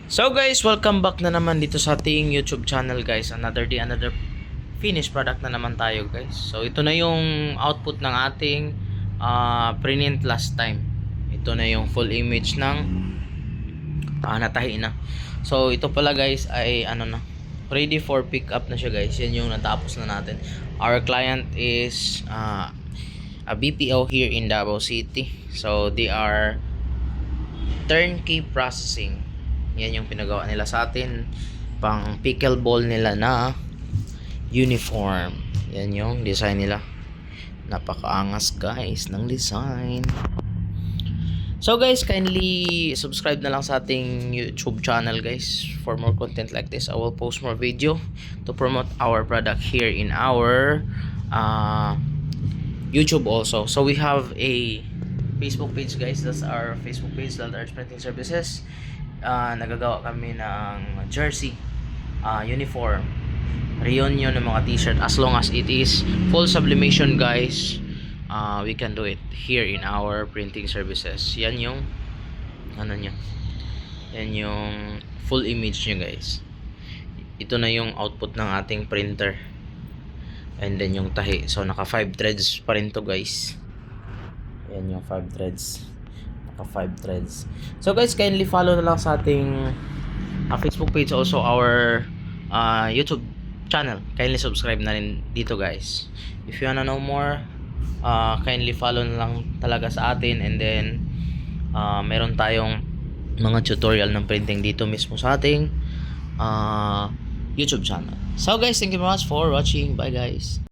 So guys, welcome back na naman dito sa ating YouTube channel guys. Another day, another finished product na naman tayo guys. So ito na yung output ng ating print last time. Ito na yung full image ng natahi na. So ito pala guys ay ready for pick up na siya guys. Yan yung natapos na natin. Our client is a BPO here in Davao City. So they are turnkey processing. Yan yung pinagawa nila sa atin, pang pickleball nila na uniform. Yan yung design nila. Napakaangas guys ng design. So guys, kindly subscribe na lang sa ating YouTube channel guys for more content like this. I will post more video to promote our product here in our YouTube also. So we have a Facebook page guys. That's our Facebook page, Large Printing Services. Nagagawa kami ng jersey, uniform, reunion ng mga t-shirt. As long as it is full sublimation guys, we can do it here in our printing services. Yan yung yan yung full image nyo guys. Ito na yung output ng ating printer, and then yung tahi. So naka 5 threads pa rin to guys. Yan yung 5 threads, 5 threads. So guys, kindly follow na lang sa ating Facebook page, also our YouTube channel. Kindly subscribe na rin dito guys. If you wanna know more, kindly follow na lang talaga sa atin, and then meron tayong mga tutorial ng printing dito mismo sa ating YouTube channel. So guys, thank you very much for watching. Bye guys.